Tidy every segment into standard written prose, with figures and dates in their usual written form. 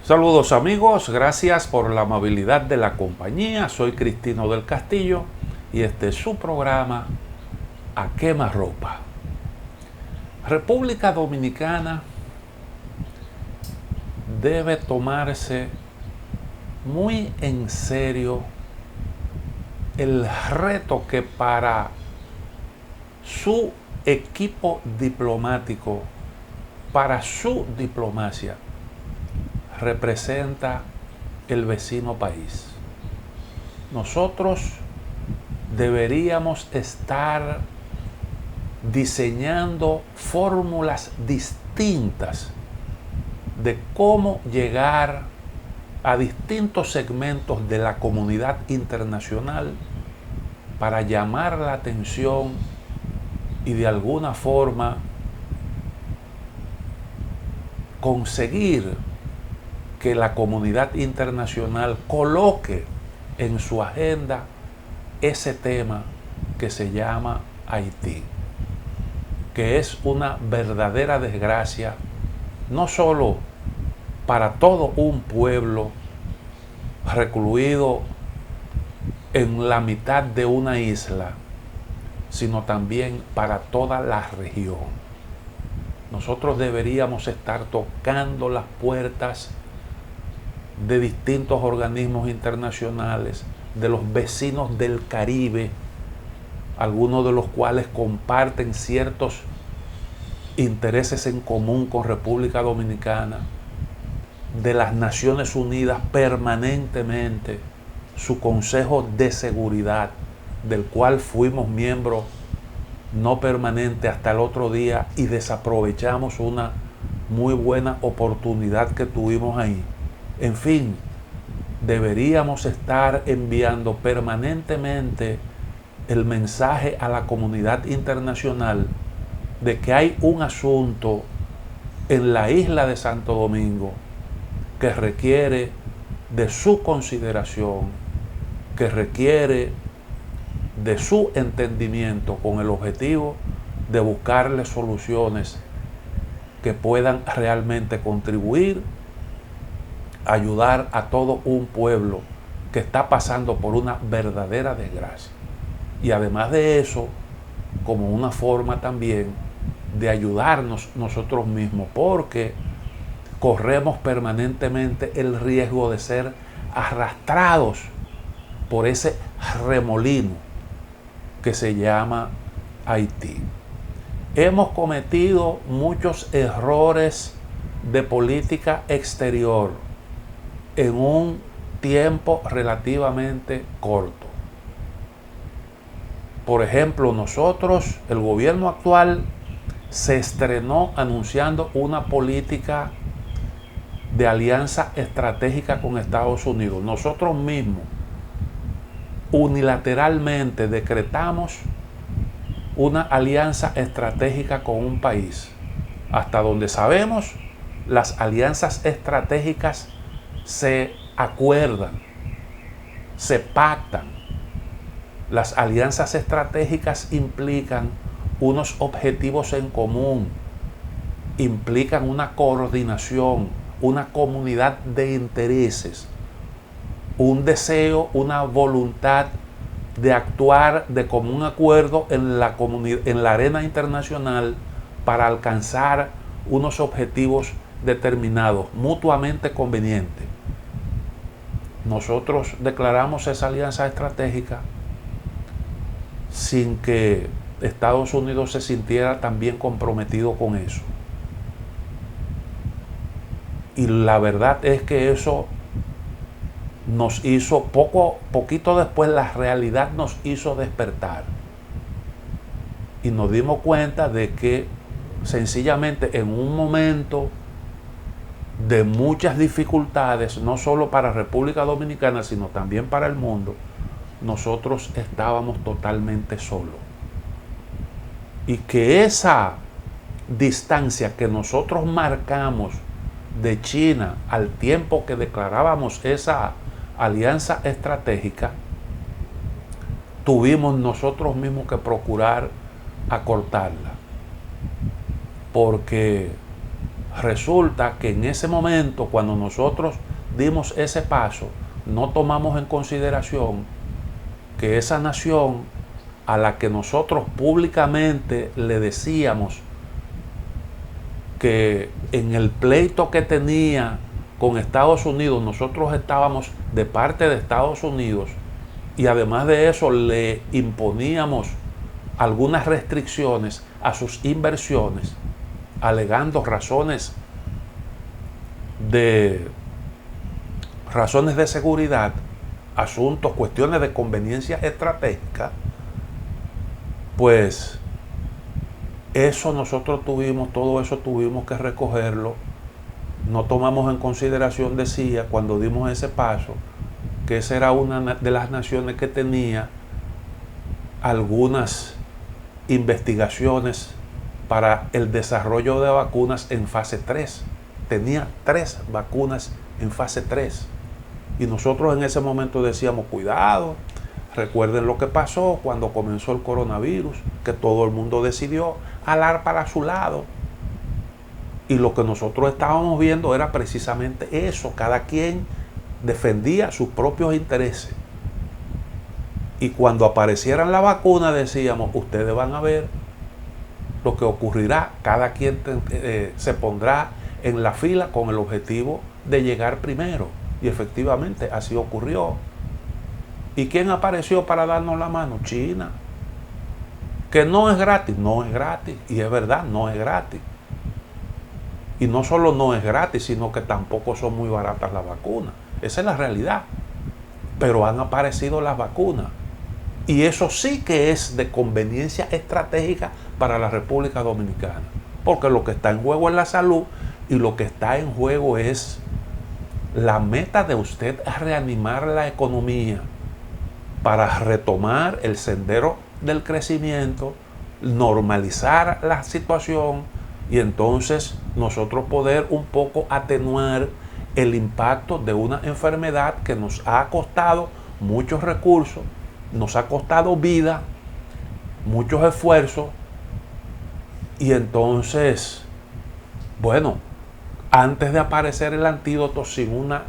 Saludos amigos, gracias por la amabilidad de la compañía. Soy Cristino del Castillo y este es su programa A Quemarropa. República Dominicana debe tomarse muy en serio el reto que para su equipo diplomático, para su diplomacia, representa el vecino país. Nosotros deberíamos estar diseñando fórmulas distintas de cómo llegar a distintos segmentos de la comunidad internacional para llamar la atención y de alguna forma conseguir que la comunidad internacional coloque en su agenda ese tema que se llama Haití, que es una verdadera desgracia, no solo para todo un pueblo recluido en la mitad de una isla, sino también para toda la región. Nosotros deberíamos estar tocando las puertas de distintos organismos internacionales, de los vecinos del Caribe, algunos de los cuales comparten ciertos intereses en común con República Dominicana, de las Naciones Unidas permanentemente, su Consejo de Seguridad, del cual fuimos miembros no permanente hasta el otro día y desaprovechamos una muy buena oportunidad que tuvimos ahí. En fin, deberíamos estar enviando permanentemente el mensaje a la comunidad internacional de que hay un asunto en la isla de Santo Domingo que requiere de su consideración, que requiere de su entendimiento con el objetivo de buscarle soluciones que puedan realmente contribuir a ayudar a todo un pueblo que está pasando por una verdadera desgracia. Y además de eso, como una forma también de ayudarnos nosotros mismos, porque corremos permanentemente el riesgo de ser arrastrados por ese remolino que se llama Haití. Hemos cometido muchos errores de política exterior en un tiempo relativamente corto. Por ejemplo, nosotros, el gobierno actual, se estrenó anunciando una política de alianza estratégica con Estados Unidos. Nosotros mismos unilateralmente decretamos una alianza estratégica con un país. Hasta donde sabemos, las alianzas estratégicas se acuerdan, se pactan. Las alianzas estratégicas implican unos objetivos en común, implican una coordinación, una comunidad de intereses, un deseo, una voluntad de actuar de común acuerdo en la arena internacional para alcanzar unos objetivos determinados, mutuamente convenientes. Nosotros declaramos esa alianza estratégica sin que Estados Unidos se sintiera también comprometido con eso. Y la verdad es que eso nos hizo, poquito después, la realidad nos hizo despertar. Y nos dimos cuenta de que sencillamente en un momento de muchas dificultades, no solo para República Dominicana, sino también para el mundo, nosotros estábamos totalmente solos. Y que esa distancia que nosotros marcamos de China al tiempo que declarábamos esa alianza estratégica, tuvimos nosotros mismos que procurar acortarla, porque resulta que en ese momento, cuando nosotros dimos ese paso, no tomamos en consideración que esa nación a la que nosotros públicamente le decíamos que en el pleito que tenía con Estados Unidos, nosotros estábamos de parte de Estados Unidos, y además de eso le imponíamos algunas restricciones a sus inversiones, alegando razones de seguridad, asuntos, cuestiones de conveniencia estratégica. Pues eso nosotros tuvimos, todo eso tuvimos que recogerlo. No tomamos en consideración, decía, cuando dimos ese paso, que esa era una de las naciones que tenía algunas investigaciones para el desarrollo de vacunas en fase 3. Tenía 3 vacunas en fase 3. Y nosotros en ese momento decíamos, cuidado, recuerden lo que pasó cuando comenzó el coronavirus, que todo el mundo decidió jalar para su lado. Y lo que nosotros estábamos viendo era precisamente eso, cada quien defendía sus propios intereses. Y cuando aparecieran la vacuna decíamos, ustedes van a ver lo que ocurrirá, cada quien se pondrá en la fila con el objetivo de llegar primero. Y efectivamente así ocurrió. ¿Y quién apareció para darnos la mano? China. Que no es gratis, no es gratis. Y es verdad, no es gratis. Y no solo no es gratis, sino que tampoco son muy baratas las vacunas. Esa es la realidad. Pero han aparecido las vacunas. Y eso sí que es de conveniencia estratégica para la República Dominicana. Porque lo que está en juego es la salud, y lo que está en juego es la meta de usted reanimar la economía para retomar el sendero del crecimiento, normalizar la situación, y entonces nosotros poder un poco atenuar el impacto de una enfermedad que nos ha costado muchos recursos, nos ha costado vida, muchos esfuerzos. Y entonces, bueno, antes de aparecer el antídoto, sin una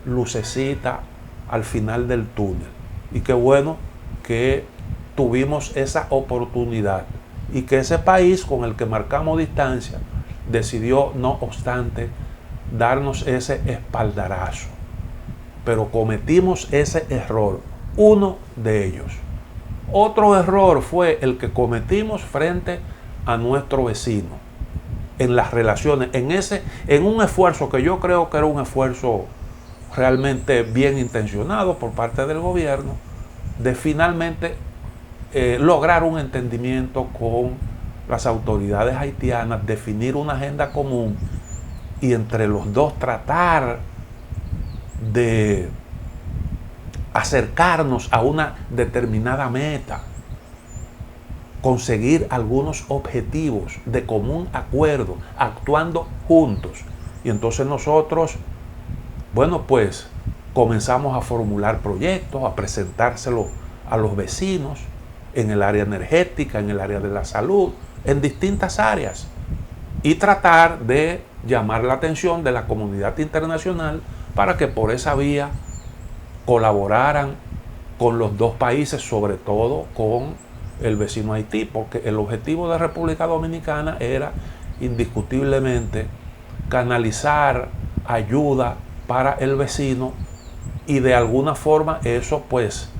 lucecita al final del túnel. Y qué bueno que tuvimos esa oportunidad, y que ese país con el que marcamos distancia decidió, no obstante, darnos ese espaldarazo. Pero cometimos ese error, uno de ellos. Otro error fue el que cometimos frente a nuestro vecino, en las relaciones, en un esfuerzo que yo creo que era un esfuerzo realmente bien intencionado por parte del gobierno, de finalmente lograr un entendimiento con las autoridades haitianas, definir una agenda común, y entre los dos tratar de acercarnos a una determinada meta, conseguir algunos objetivos de común acuerdo, actuando juntos. Y entonces nosotros, bueno, pues comenzamos a formular proyectos, a presentárselos a los vecinos en el área energética, en el área de la salud, en distintas áreas, y tratar de llamar la atención de la comunidad internacional para que por esa vía colaboraran con los dos países, sobre todo con el vecino Haití, porque el objetivo de República Dominicana era indiscutiblemente canalizar ayuda para el vecino, y de alguna forma eso pues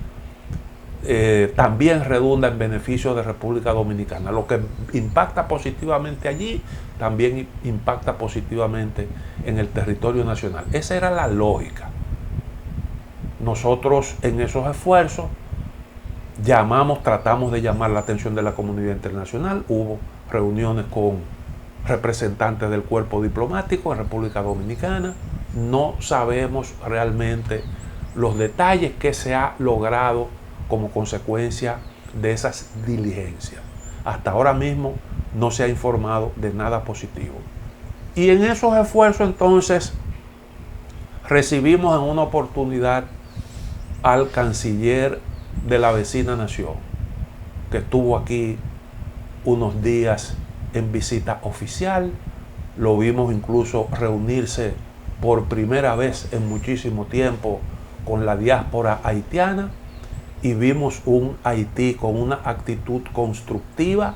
también redunda en beneficio de República Dominicana. Lo que impacta positivamente allí también impacta positivamente en el territorio nacional. Esa era la lógica. Nosotros en esos esfuerzos tratamos de llamar la atención de la comunidad internacional. Hubo reuniones con representantes del cuerpo diplomático en República Dominicana. No sabemos realmente los detalles que se ha logrado como consecuencia de esas diligencias. Hasta ahora mismo no se ha informado de nada positivo. Y en esos esfuerzos entonces recibimos en una oportunidad al canciller de la vecina nación, que estuvo aquí unos días en visita oficial, lo vimos incluso reunirse por primera vez en muchísimo tiempo con la diáspora haitiana, y vimos un Haití con una actitud constructiva,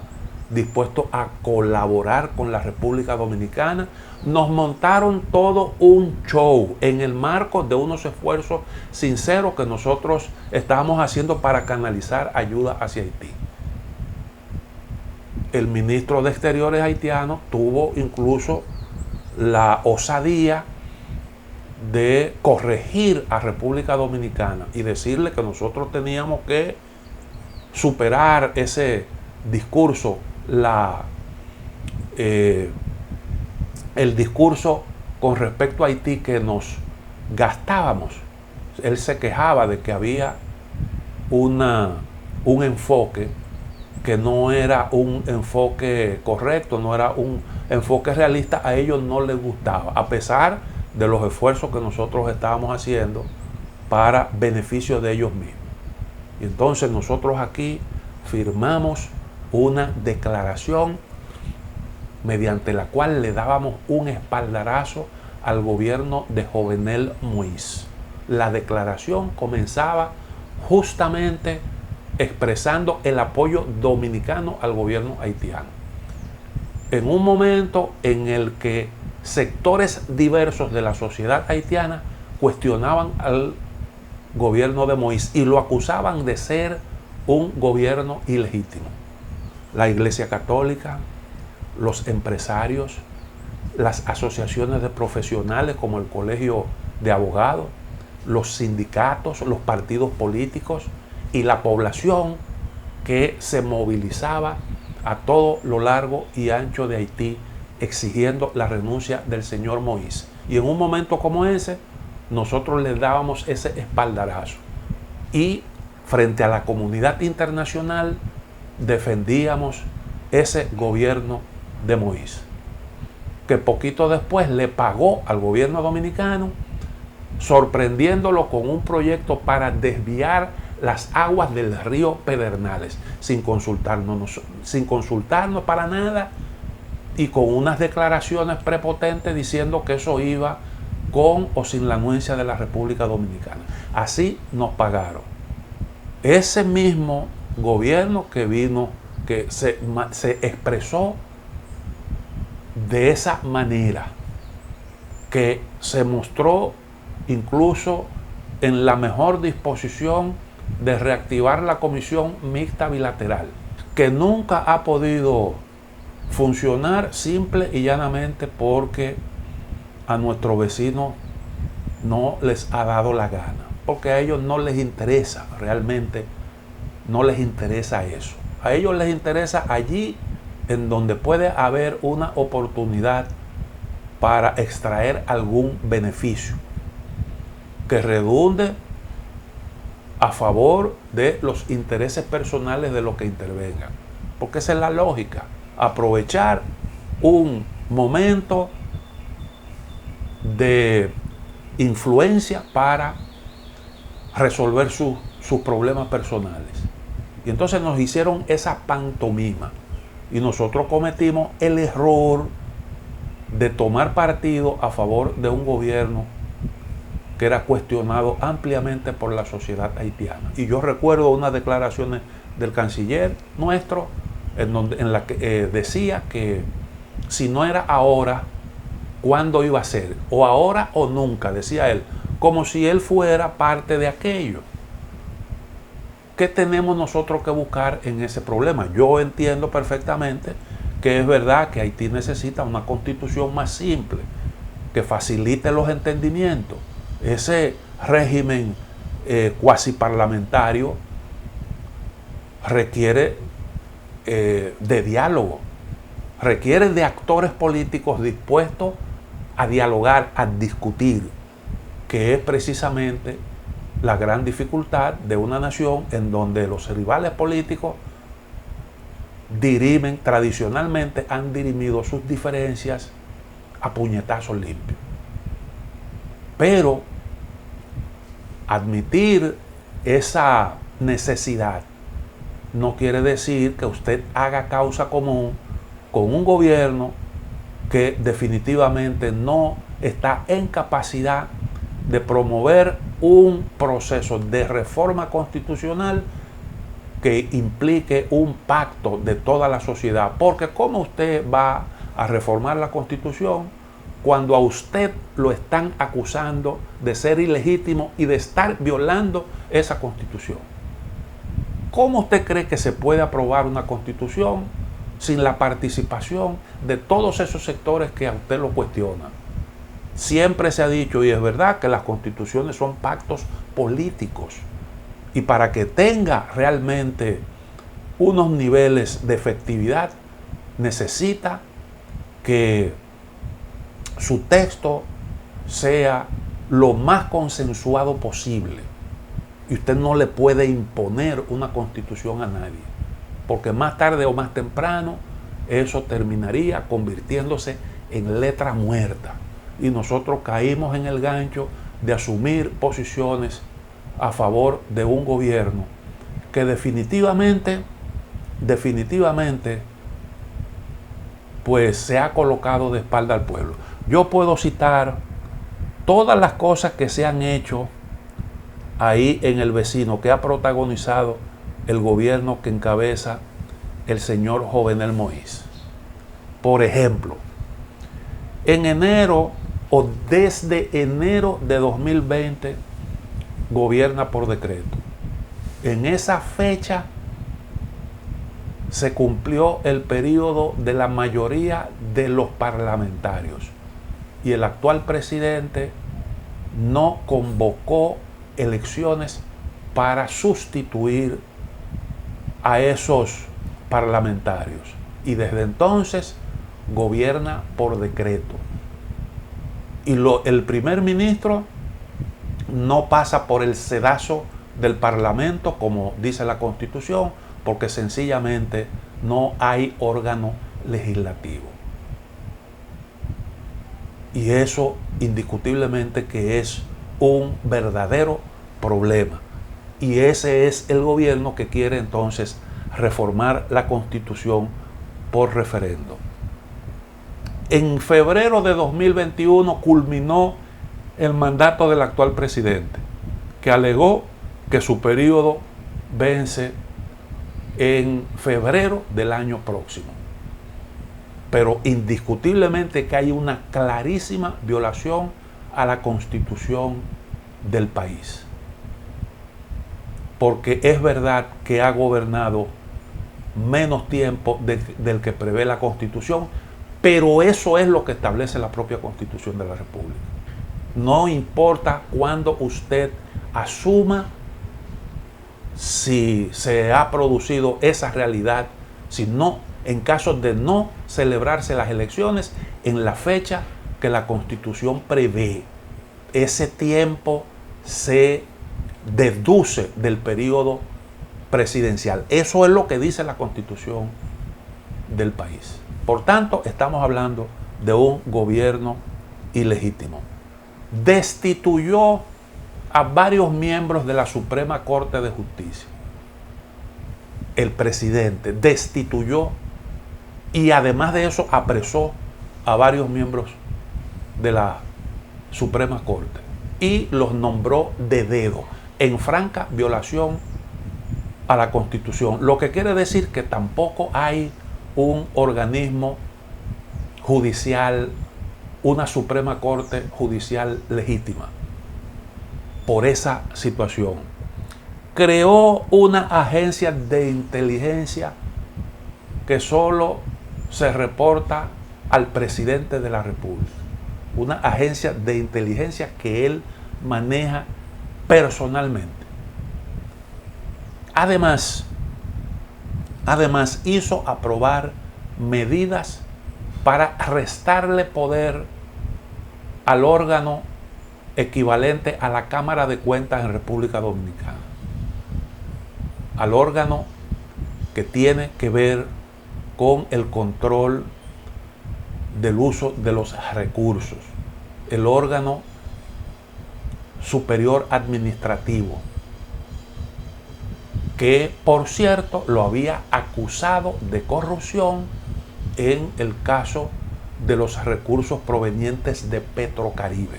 dispuesto a colaborar con la República Dominicana. Nos montaron todo un show en el marco de unos esfuerzos sinceros que nosotros estábamos haciendo para canalizar ayuda hacia Haití. El ministro de Exteriores haitiano tuvo incluso la osadía de corregir a República Dominicana y decirle que nosotros teníamos que superar ese discurso, el discurso con respecto a Haití, que nos gastábamos. Él se quejaba de que había un enfoque que no era un enfoque correcto, no era un enfoque realista. A ellos no les gustaba, a pesar de los esfuerzos que nosotros estábamos haciendo para beneficio de ellos mismos. Y entonces nosotros aquí firmamos una declaración mediante la cual le dábamos un espaldarazo al gobierno de Jovenel Moïse. La declaración comenzaba justamente expresando el apoyo dominicano al gobierno haitiano. En un momento en el que sectores diversos de la sociedad haitiana cuestionaban al gobierno de Moïse y lo acusaban de ser un gobierno ilegítimo. La Iglesia Católica, los empresarios, las asociaciones de profesionales como el Colegio de Abogados, los sindicatos, los partidos políticos y la población que se movilizaba a todo lo largo y ancho de Haití exigiendo la renuncia del señor Moïse. Y en un momento como ese, nosotros le dábamos ese espaldarazo. Y frente a la comunidad internacional defendíamos ese gobierno de Moïse, que poquito después le pagó al gobierno dominicano, sorprendiéndolo con un proyecto para desviar las aguas del río Pedernales, sin consultarnos para nada, y con unas declaraciones prepotentes diciendo que eso iba con o sin la anuencia de la República Dominicana. Así nos pagaron. Ese mismo gobierno que vino, que se expresó de esa manera, que se mostró incluso en la mejor disposición de reactivar la comisión mixta bilateral, que nunca ha podido funcionar simple y llanamente porque a nuestros vecinos no les ha dado la gana, porque a ellos no les interesa, realmente no les interesa eso. A ellos les interesa allí en donde puede haber una oportunidad para extraer algún beneficio que redunde a favor de los intereses personales de los que intervengan. Porque esa es la lógica, aprovechar un momento de influencia para resolver sus problemas personales. Y entonces nos hicieron esa pantomima y nosotros cometimos el error de tomar partido a favor de un gobierno que era cuestionado ampliamente por la sociedad haitiana. Y yo recuerdo unas declaraciones del canciller nuestro en la que decía que si no era ahora, ¿cuándo iba a ser? O ahora o nunca, decía él, como si él fuera parte de aquello. ¿Qué tenemos nosotros que buscar en ese problema? Yo entiendo perfectamente que es verdad que Haití necesita una constitución más simple, que facilite los entendimientos. Ese régimen cuasi parlamentario requiere de diálogo, requiere de actores políticos dispuestos a dialogar, a discutir, que es precisamente la gran dificultad de una nación en donde los rivales políticos tradicionalmente han dirimido sus diferencias a puñetazos limpios. Pero admitir esa necesidad no quiere decir que usted haga causa común con un gobierno que definitivamente no está en capacidad de promover un proceso de reforma constitucional que implique un pacto de toda la sociedad. Porque ¿cómo usted va a reformar la Constitución cuando a usted lo están acusando de ser ilegítimo y de estar violando esa Constitución? ¿Cómo usted cree que se puede aprobar una Constitución sin la participación de todos esos sectores que a usted lo cuestionan? Siempre se ha dicho, y es verdad, que las constituciones son pactos políticos. Y para que tenga realmente unos niveles de efectividad, necesita que su texto sea lo más consensuado posible. Y usted no le puede imponer una constitución a nadie, porque más tarde o más temprano eso terminaría convirtiéndose en letra muerta. Y nosotros caímos en el gancho de asumir posiciones a favor de un gobierno que definitivamente, pues se ha colocado de espalda al pueblo. Yo puedo citar todas las cosas que se han hecho ahí en el vecino, que ha protagonizado el gobierno que encabeza el señor Jovenel Moïse. Por ejemplo, en enero o desde enero de 2020 gobierna por decreto. En esa fecha se cumplió el periodo de la mayoría de los parlamentarios y el actual presidente no convocó elecciones para sustituir a esos parlamentarios, y desde entonces gobierna por decreto. Y el primer ministro no pasa por el sedazo del Parlamento, como dice la Constitución, porque sencillamente no hay órgano legislativo. Y eso indiscutiblemente que es un verdadero problema. Y ese es el gobierno que quiere entonces reformar la Constitución por referendo. En febrero de 2021 culminó el mandato del actual presidente, que alegó que su periodo vence en febrero del año próximo. Pero indiscutiblemente que hay una clarísima violación a la Constitución del país. Porque es verdad que ha gobernado menos tiempo del que prevé la Constitución, pero eso es lo que establece la propia Constitución de la República. No importa cuándo usted asuma si se ha producido esa realidad, sino en caso de no celebrarse las elecciones en la fecha que la Constitución prevé. Ese tiempo se deduce del periodo presidencial. Eso es lo que dice la Constitución del país. Por tanto, estamos hablando de un gobierno ilegítimo. Destituyó a varios miembros de la Suprema Corte de Justicia. El presidente destituyó y además de eso apresó a varios miembros de la Suprema Corte y los nombró de dedo, en franca violación a la Constitución. Lo que quiere decir que tampoco hay un organismo judicial, una Suprema Corte judicial legítima por esa situación. Creó una agencia de inteligencia que solo se reporta al presidente de la República. Una agencia de inteligencia que él maneja personalmente. Además hizo aprobar medidas para restarle poder al órgano equivalente a la Cámara de Cuentas en República Dominicana, al órgano que tiene que ver con el control del uso de los recursos, el órgano superior administrativo, que por cierto lo había acusado de corrupción en el caso de los recursos provenientes de Petrocaribe.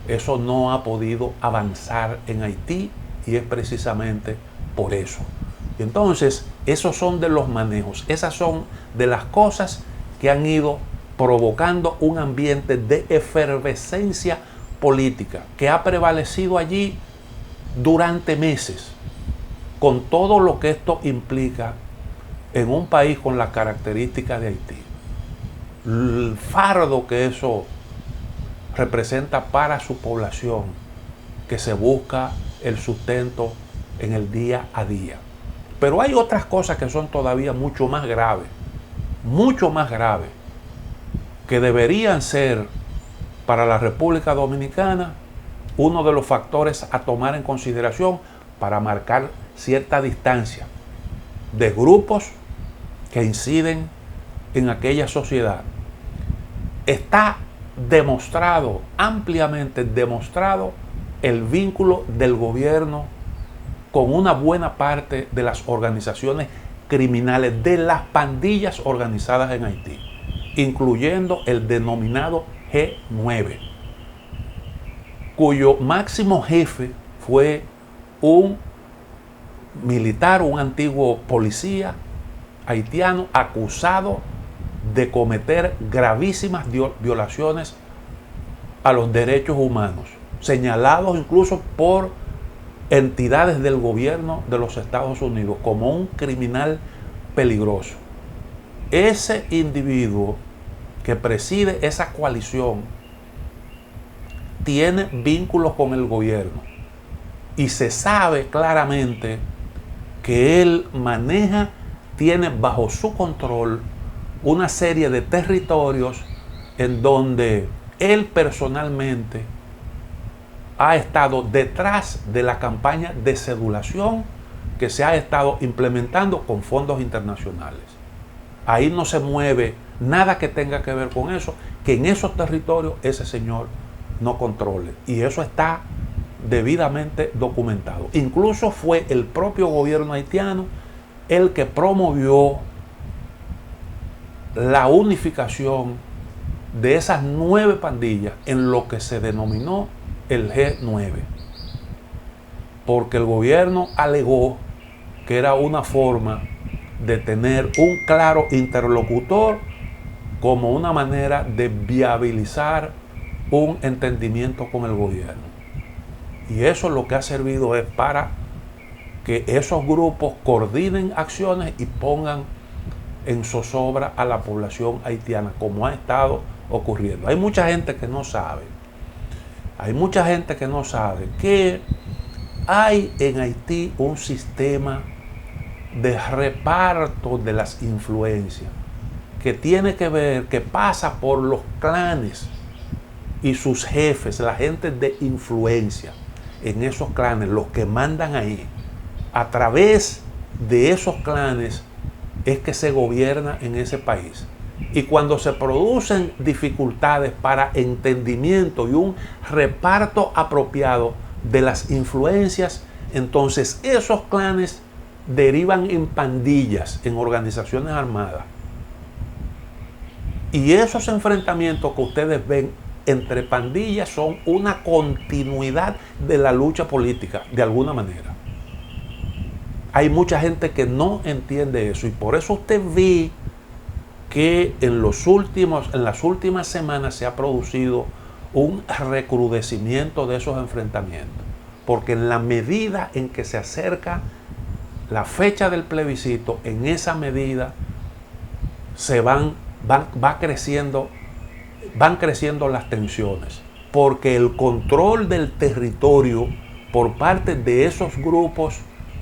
Eso no ha podido avanzar en Haití y es precisamente por eso. Y entonces, esos son de los manejos, esas son de las cosas que han ido provocando un ambiente de efervescencia política que ha prevalecido allí durante meses, con todo lo que esto implica en un país con las características de Haití. El fardo que eso representa para su población, que se busca el sustento en el día a día. Pero hay otras cosas que son todavía mucho más graves, que deberían ser para la República Dominicana uno de los factores a tomar en consideración para marcar cierta distancia de grupos que inciden en aquella sociedad. Está demostrado, ampliamente demostrado, el vínculo del gobierno con una buena parte de las organizaciones criminales, de las pandillas organizadas en Haití, incluyendo el denominado G9, cuyo máximo jefe fue un militar, un antiguo policía haitiano acusado de cometer gravísimas violaciones a los derechos humanos, señalados incluso por entidades del gobierno de los Estados Unidos como un criminal peligroso. Ese individuo que preside esa coalición tiene vínculos con el gobierno y se sabe claramente que él tiene bajo su control una serie de territorios en donde él personalmente ha estado detrás de la campaña de sedulación que se ha estado implementando con fondos internacionales. Ahí no se mueve nada que tenga que ver con eso, que en esos territorios ese señor no controle. Y eso está debidamente documentado. Incluso fue el propio gobierno haitiano el que promovió la unificación de esas 9 pandillas en lo que se denominó el G9, porque el gobierno alegó que era una forma de tener un claro interlocutor como una manera de viabilizar un entendimiento con el gobierno. Y eso lo que ha servido es para que esos grupos coordinen acciones y pongan en zozobra a la población haitiana, como ha estado ocurriendo. Hay mucha gente que no sabe que hay en Haití un sistema de reparto de las influencias que tiene que ver, que pasa por los clanes y sus jefes, la gente de influencia en esos clanes, los que mandan ahí. A través de esos clanes es que se gobierna en ese país. Y cuando se producen dificultades para entendimiento y un reparto apropiado de las influencias, entonces esos clanes derivan en pandillas, en organizaciones armadas. Y esos enfrentamientos que ustedes ven entre pandillas son una continuidad de la lucha política, de alguna manera. Hay mucha gente que no entiende eso y por eso usted ve que en las últimas semanas se ha producido un recrudecimiento de esos enfrentamientos. Porque en la medida en que se acerca la fecha del plebiscito, en esa medida van creciendo las tensiones. Porque el control del territorio por parte de esos grupos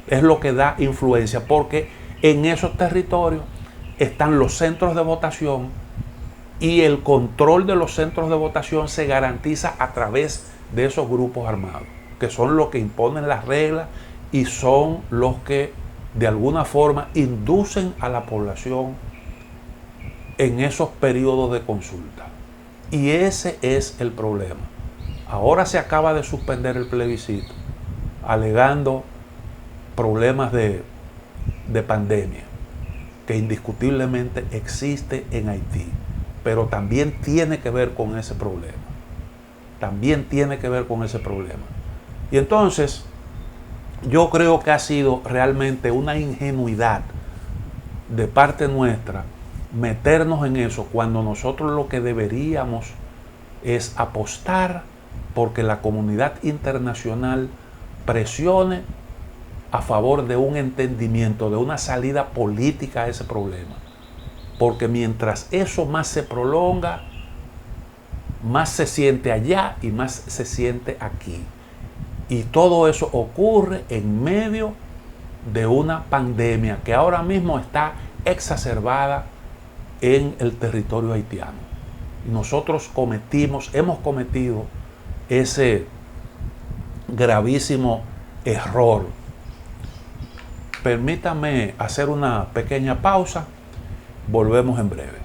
es lo que da influencia. Porque en esos territorios están los centros de votación y el control de los centros de votación se garantiza a través de esos grupos armados, que son los que imponen las reglas y son los que de alguna forma inducen a la población en esos periodos de consulta. Y ese es el problema. Ahora se acaba de suspender el plebiscito, alegando problemas de pandemia que indiscutiblemente existe en Haití. pero también tiene que ver con ese problema. También tiene que ver con ese problema. Y entonces, yo creo que ha sido realmente una ingenuidad de parte nuestra meternos en eso cuando nosotros lo que deberíamos es apostar porque la comunidad internacional presione a favor de un entendimiento, de una salida política a ese problema. Porque mientras eso más se prolonga, más se siente allá y más se siente aquí. Y todo eso ocurre en medio de una pandemia que ahora mismo está exacerbada en el territorio haitiano. Y nosotros hemos cometido ese gravísimo error. Permítame hacer una pequeña pausa. Volvemos en breve.